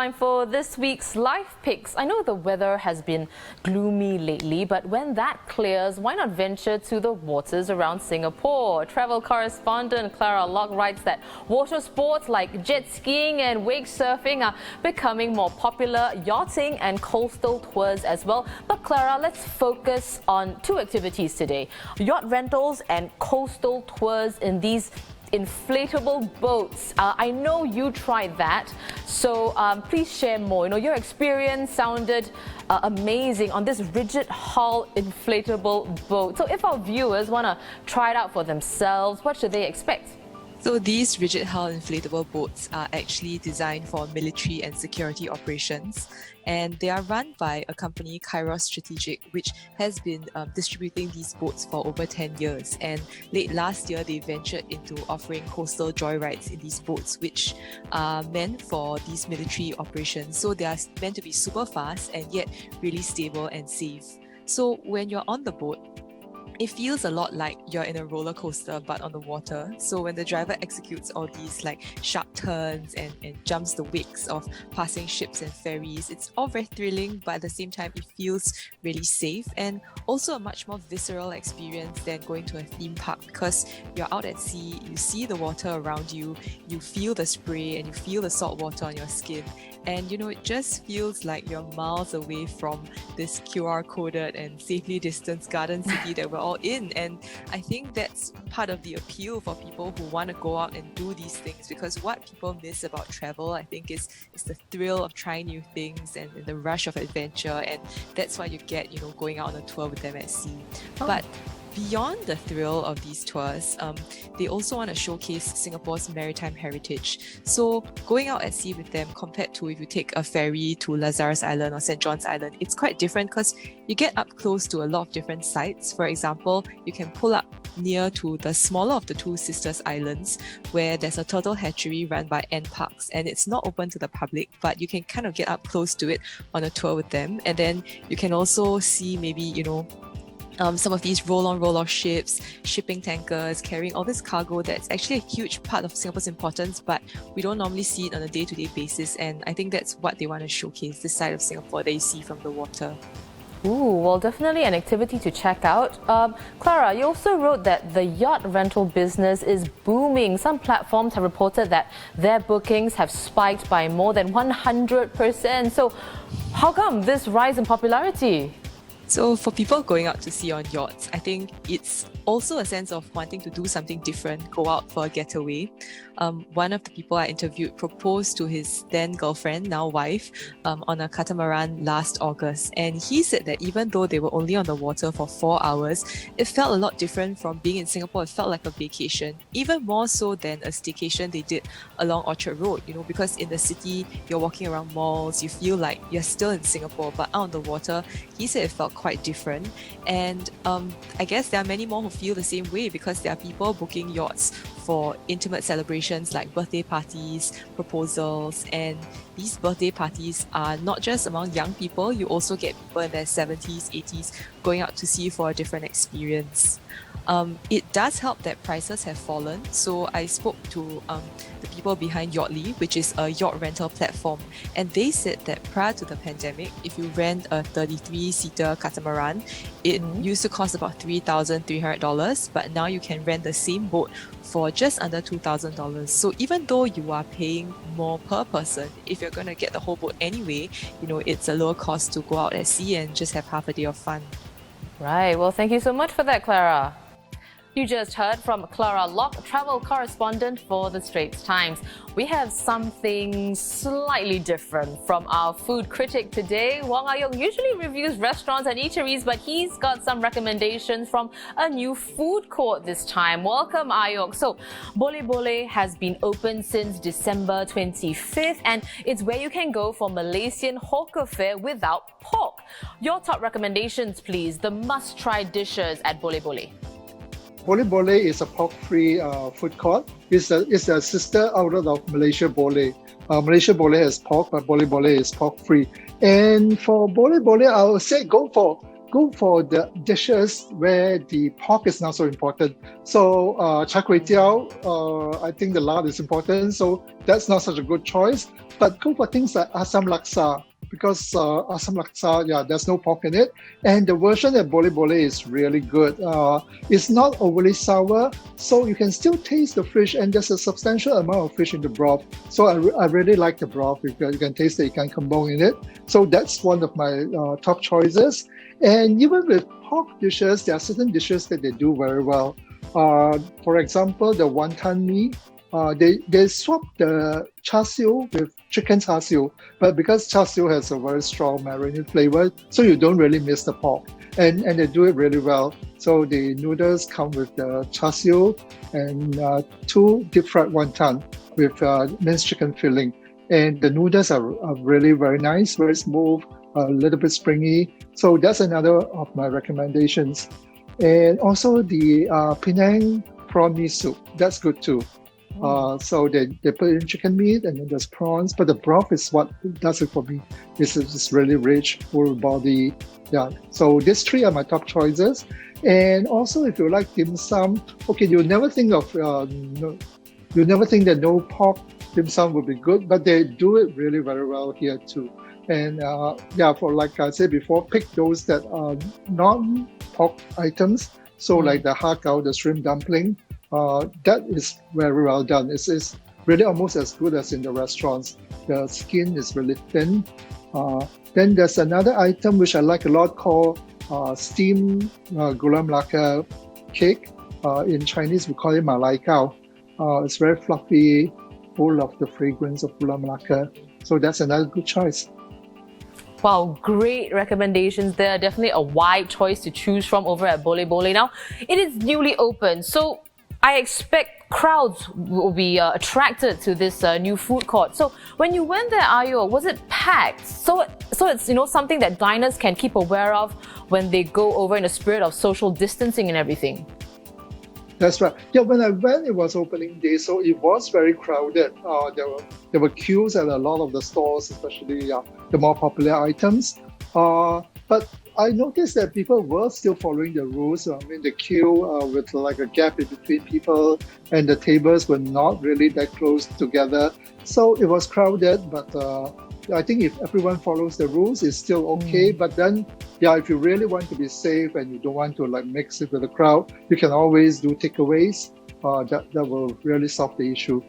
time for this week's Life Picks. I know the weather has been gloomy lately, but when that clears, why not venture to the waters around Singapore? Travel correspondent Clara Lock writes that water sports like jet skiing and wake surfing are becoming more popular, yachting and coastal tours as well. But Clara, let's focus on two activities today: yacht rentals and coastal tours in these inflatable boats. I know you tried that, so please share more. Your experience sounded amazing on this rigid hull inflatable boat. So if our viewers want to try it out for themselves, what should they expect? So these rigid hull inflatable boats are actually designed for military and security operations, and they are run by a company, Strategic, which has been distributing these boats for over 10 years. And late last year, they ventured into offering coastal joyrides in these boats, which are meant for these military operations. So they are meant to be super fast and yet really stable and safe. So when you're on the boat, it feels a lot like you're in a roller coaster but on the water. So when the driver executes all these sharp turns and jumps the wakes of passing ships and ferries, it's all very thrilling, but at the same time it feels really safe, and also a much more visceral experience than going to a theme park, because you're out at sea, you see the water around you, you feel the spray and you feel the salt water on your skin, and it just feels like you're miles away from this QR coded and safely distanced garden city that we're all in. And I think that's part of the appeal for people who want to go out and do these things, because what people miss about travel, I think, is the thrill of trying new things and the rush of adventure, and that's what you get going out on a tour with them at sea. But beyond the thrill of these tours, they also want to showcase Singapore's maritime heritage. So going out at sea with them, compared to if you take a ferry to Lazarus Island or St. John's Island, it's quite different because you get up close to a lot of different sites. For example, you can pull up near to the smaller of the two sisters islands, where there's a turtle hatchery run by N Parks, and it's not open to the public, but you can kind of get up close to it on a tour with them. And then you can also see maybe some of these roll-on, roll-off ships, shipping tankers, carrying all this cargo that's actually a huge part of Singapore's importance, but we don't normally see it on a day-to-day basis. And I think that's what they want to showcase, this side of Singapore that you see from the water. Ooh, well, definitely an activity to check out. Clara, you also wrote that the yacht rental business is booming. Some platforms have reported that their bookings have spiked by more than 100%. So how come this rise in popularity? So for people going out to sea on yachts, I think it's also a sense of wanting to do something different, go out for a getaway. One of the people I interviewed proposed to his then girlfriend, now wife, on a catamaran last August. And he said that even though they were only on the water for 4 hours, it felt a lot different from being in Singapore. It felt like a vacation, even more so than a staycation they did along Orchard Road, because in the city, you're walking around malls, you feel like you're still in Singapore, but out on the water, he said it felt quite different. And I guess there are many more who feel the same way, because there are people booking yachts for intimate celebrations like birthday parties, proposals, and these birthday parties are not just among young people. You also get people in their 70s, 80s going out to sea for a different experience. It does help that prices have fallen. So I spoke to the people behind Yachtly, which is a yacht rental platform, and they said that prior to the pandemic, if you rent a 33-seater catamaran, it used to cost about $3,300, but now you can rent the same boat for just under $2,000. So even though you are paying more per person, if you're going to get the whole boat anyway, it's a lower cost to go out at sea and just have half a day of fun. Right. Well, thank you so much for that, Clara. You just heard from Clara Lock, travel correspondent for the Straits Times. We have something slightly different from our food critic today. Wong Ah Yoke usually reviews restaurants and eateries, but he's got some recommendations from a new food court this time. Welcome, Ah Yoke. So, Boleh Boleh has been open since December 25th, and it's where you can go for Malaysian hawker fare without pork. Your top recommendations, please. The must-try dishes at Boleh Boleh. Boleh Boleh is a pork-free food court. It's a sister outlet of Malaysia Boleh. Malaysia Boleh has pork, but Boleh Boleh is pork-free. And for Boleh Boleh, I would say go for go for the dishes where the pork is not so important. So char kway teow, I think the lard is important, so that's not such a good choice. But go for things like asam laksa, because asam laksa, yeah, there's no pork in it. And the version at Boleh Boleh is really good. It's not overly sour, so you can still taste the fish, and there's a substantial amount of fish in the broth. So I really like the broth. You can taste the ikan kembung in it. So that's one of my top choices. And even with pork dishes, there are certain dishes that they do very well. For example, the wonton mee, they swap the char siu with chicken char siu, but because char siu has a very strong marinade flavor, so you don't really miss the pork. And they do it really well. So the noodles come with the char siu and 2 deep fried wonton with minced chicken filling. And the noodles are really very nice, very smooth, a little bit springy. So that's another of my recommendations. And also the Penang prawn mee soup, that's good too. So they put in chicken meat and then there's prawns, but the broth is what does it for me. This is really rich, full body. Yeah. So these 3 are my top choices. And also, if you like dim sum, okay, you'll never think that no pork dim sum would be good, but they do it really very well here too. And for like I said before, pick those that are non-pork items. So like the har gow, the shrimp dumpling, that is very well done. It's really almost as good as in the restaurants. The skin is really thin. Then there's another item which I like a lot called steamed gula melaka cake. In Chinese, we call it malai gao. It's very fluffy, full of the fragrance of gula melaka. So that's another good choice. Wow, great recommendations there. Definitely a wide choice to choose from over at Boleh Boleh. Now, it is newly open, so I expect crowds will be attracted to this new food court. So when you went there, Ayo, was it packed? So it's something that diners can keep aware of when they go over in the spirit of social distancing and everything. That's right. Yeah, when I went, it was opening day, so it was very crowded. There were queues at a lot of the stores, especially the more popular items. But I noticed that people were still following the rules. I mean, the queue with like a gap in between people, and the tables were not really that close together. So it was crowded, but I think if everyone follows the rules, it's still okay. But then, if you really want to be safe and you don't want to like mix it with the crowd, you can always do takeaways. That will really solve the issue.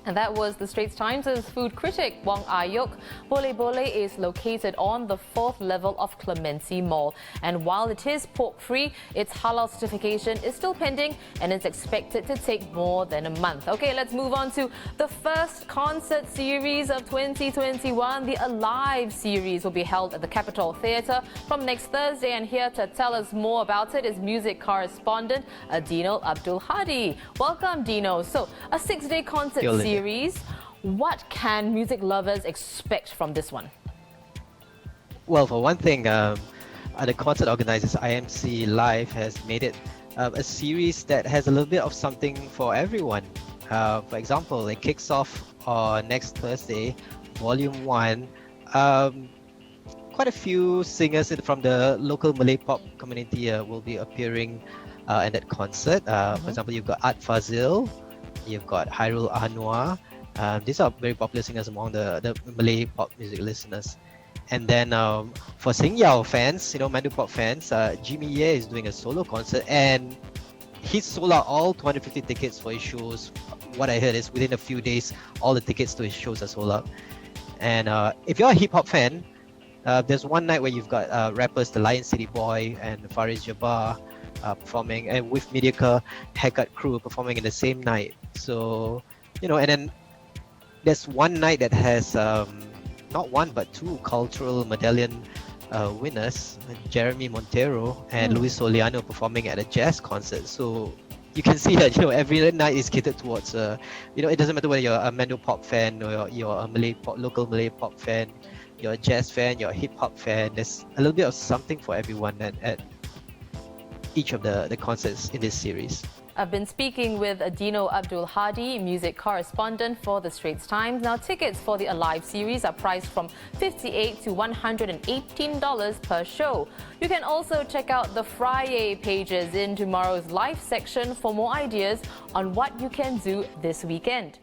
And that was the Straits Times' food critic, Wong Ah Yoke. Boleh Boleh is located on the 4th level of Clementi Mall. And while it is pork-free, its halal certification is still pending and it's expected to take more than a month. Okay, let's move on to the first concert series of 2021. The Alive series will be held at the Capitol Theatre from next Thursday. And here to tell us more about it is music correspondent Eddino Abdul Hadi. Welcome, Dino. So, a 6-day concert series. What can music lovers expect from this one? Well, for one thing, the concert organizers IMC Live has made it a series that has a little bit of something for everyone. For example, it kicks off on next Thursday, Volume 1. Quite a few singers from the local Malay pop community will be appearing at that concert. For example, you've got Art Fazil, you've got Hairul Anwar. These are very popular singers among the Malay pop music listeners. And then for Sing Yao fans, Mandu pop fans, Jimmy Ye is doing a solo concert, and he sold out all 250 tickets for his shows. What I heard is within a few days, all the tickets to his shows are sold out. And if you're a hip hop fan, there's one night where you've got rappers the Lion City Boy and Faris Jabbar performing, and with Mediacar Haircut Crew performing in the same night. So, and then there's one night that has not one but 2 cultural medallion winners, Jeremy Montero and Luis Soliano, performing at a jazz concert. So you can see that every night is catered towards it doesn't matter whether you're a Mando pop fan or you're a local Malay pop fan, you're a jazz fan, you're a hip hop fan. There's a little bit of something for everyone at each of the concerts in this series. I've been speaking with Eddino Abdul Hadi, music correspondent for the Straits Times. Now, tickets for the Alive series are priced from $58 to $118 per show. You can also check out the Friday pages in tomorrow's live section for more ideas on what you can do this weekend.